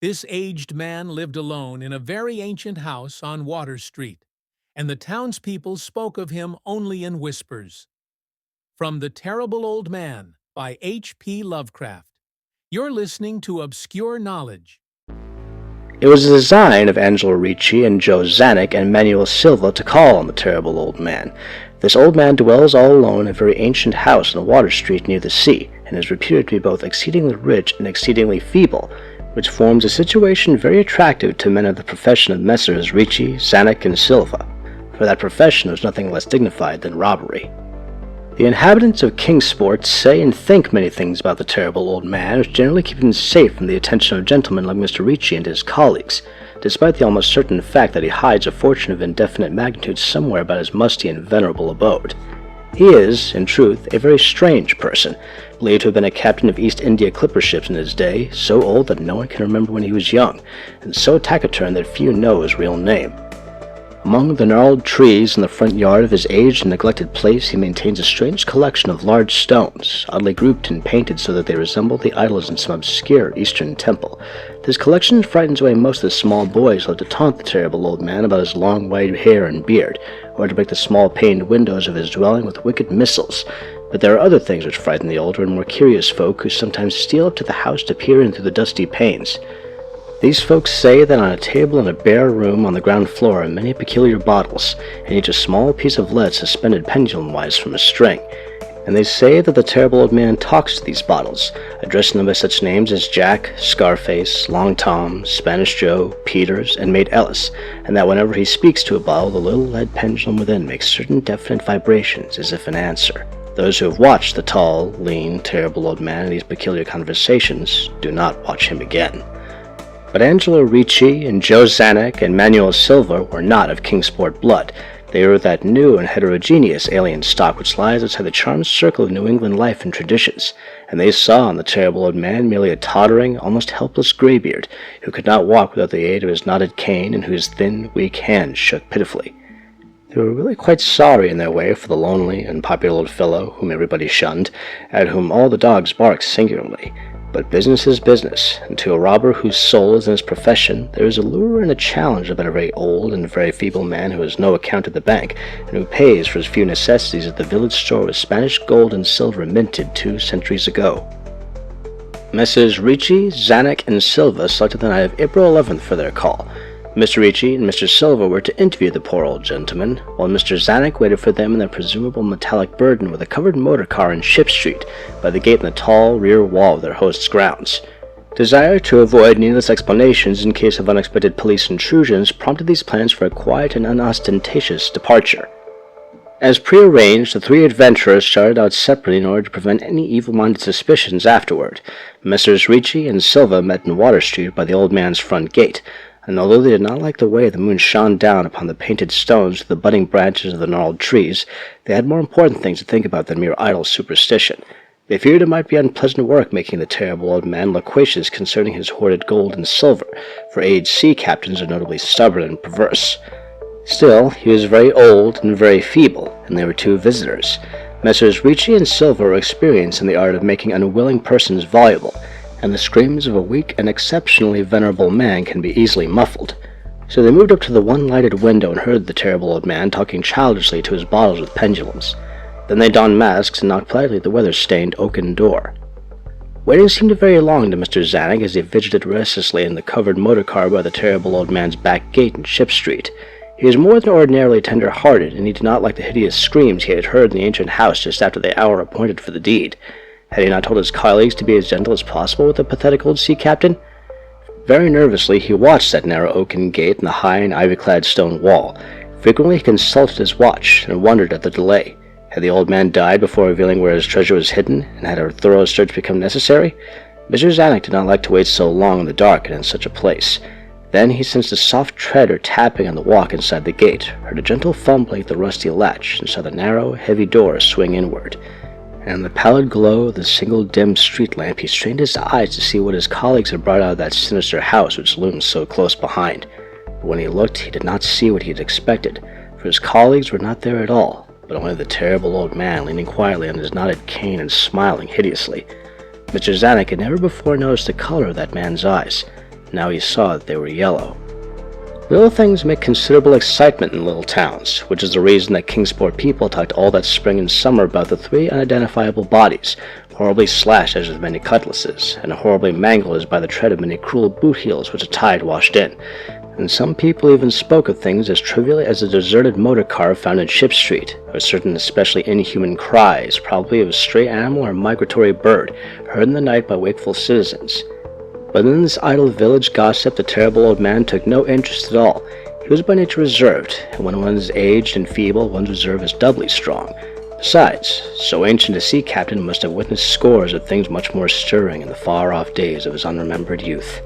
This aged man lived alone in a very ancient house on Water Street, and the townspeople spoke of him only in whispers. From The Terrible Old Man by H.P. Lovecraft. You're listening to Obscure Knowledge. It was the design of Angelo Ricci and Joe Zanuck and Manuel Silva to call on the terrible old man. This old man dwells all alone in a very ancient house on Water Street near the sea, and is reputed to be both exceedingly rich and exceedingly feeble, which forms a situation very attractive to men of the profession of Messrs. Ricci, Zanuck, and Silva, for that profession was nothing less dignified than robbery. The inhabitants of Kingsport say and think many things about the terrible old man, which generally keep him safe from the attention of gentlemen like Mr. Ricci and his colleagues, despite the almost certain fact that he hides a fortune of indefinite magnitude somewhere about his musty and venerable abode. He is, in truth, a very strange person, believed to have been a captain of East India clipper ships in his day, so old that no one can remember when he was young, and so taciturn that few know his real name. Among the gnarled trees in the front yard of his aged and neglected place he maintains a strange collection of large stones, oddly grouped and painted so that they resemble the idols in some obscure eastern temple. This collection frightens away most of the small boys who love to taunt the terrible old man about his long white hair and beard, or to break the small paned windows of his dwelling with wicked missiles. But there are other things which frighten the older and more curious folk who sometimes steal up to the house to peer in through the dusty panes. These folks say that on a table in a bare room on the ground floor are many peculiar bottles, and each a small piece of lead suspended pendulum-wise from a string. And they say that the terrible old man talks to these bottles, addressing them by such names as Jack, Scarface, Long Tom, Spanish Joe, Peters, and Mate Ellis, and that whenever he speaks to a bottle, the little lead pendulum within makes certain definite vibrations as if in answer. Those who have watched the tall, lean, terrible old man in these peculiar conversations do not watch him again. But Angelo Ricci and Joe Zanuck and Manuel Silva were not of Kingsport blood. They were that new and heterogeneous alien stock which lies outside the charmed circle of New England life and traditions, and they saw in the terrible old man merely a tottering, almost helpless graybeard, who could not walk without the aid of his knotted cane and whose thin, weak hands shook pitifully. They were really quite sorry in their way for the lonely and popular old fellow whom everybody shunned, at whom all the dogs barked singularly. But business is business, and to a robber whose soul is in his profession, there is a lure and a challenge about a very old and very feeble man who has no account at the bank, and who pays for his few necessities at the village store with Spanish gold and silver minted 2 centuries ago. Messrs. Ricci, Zanuck, and Silva selected the night of April 11th for their call. Mr. Ricci and Mr. Silva were to interview the poor old gentleman, while Mr. Zanuck waited for them in their presumable metallic burden with a covered motor car in Ship Street, by the gate in the tall rear wall of their host's grounds. Desire to avoid needless explanations in case of unexpected police intrusions prompted these plans for a quiet and unostentatious departure. As prearranged, the 3 adventurers started out separately in order to prevent any evil-minded suspicions afterward. Messrs. Ricci and Silva met in Water Street by the old man's front gate, and although they did not like the way the moon shone down upon the painted stones with the budding branches of the gnarled trees, they had more important things to think about than mere idle superstition. They feared it might be unpleasant work making the terrible old man loquacious concerning his hoarded gold and silver, for aged sea captains are notably stubborn and perverse. Still, he was very old and very feeble, and there were 2 visitors. Messrs. Ricci and Silva were experienced in the art of making unwilling persons voluble, and the screams of a weak and exceptionally venerable man can be easily muffled. So they moved up to the one lighted window and heard the terrible old man talking childishly to his bottles with pendulums. Then they donned masks and knocked politely at the weather-stained oaken door. Waiting seemed very long to Mr. Zanuck as he fidgeted restlessly in the covered motor car by the terrible old man's back gate in Ship Street. He was more than ordinarily tender-hearted, and he did not like the hideous screams he had heard in the ancient house just after the hour appointed for the deed. Had he not told his colleagues to be as gentle as possible with the pathetic old sea captain? Very nervously he watched that narrow oaken gate and the high and ivy-clad stone wall. Frequently he consulted his watch, and wondered at the delay. Had the old man died before revealing where his treasure was hidden, and had a thorough search become necessary? Mr. Zanuck did not like to wait so long in the dark and in such a place. Then he sensed a soft tread or tapping on the walk inside the gate, heard a gentle fumbling at the rusty latch, and saw the narrow, heavy door swing inward. And in the pallid glow of the single dim street lamp he strained his eyes to see what his colleagues had brought out of that sinister house which loomed so close behind. But when he looked, he did not see what he had expected, for his colleagues were not there at all, but only the terrible old man leaning quietly on his knotted cane and smiling hideously. Mr. Zanuck had never before noticed the color of that man's eyes. Now he saw that they were yellow. Little things make considerable excitement in little towns, which is the reason that Kingsport people talked all that spring and summer about the 3 unidentifiable bodies, horribly slashed as with many cutlasses, and horribly mangled as by the tread of many cruel boot heels which the tide washed in. And some people even spoke of things as trivially as a deserted motor car found in Ship Street, or certain especially inhuman cries, probably of a stray animal or migratory bird, heard in the night by wakeful citizens. But in this idle village gossip the terrible old man took no interest at all. He was by nature reserved, and when one is aged and feeble, one's reserve is doubly strong. Besides, so ancient a sea captain must have witnessed scores of things much more stirring in the far-off days of his unremembered youth.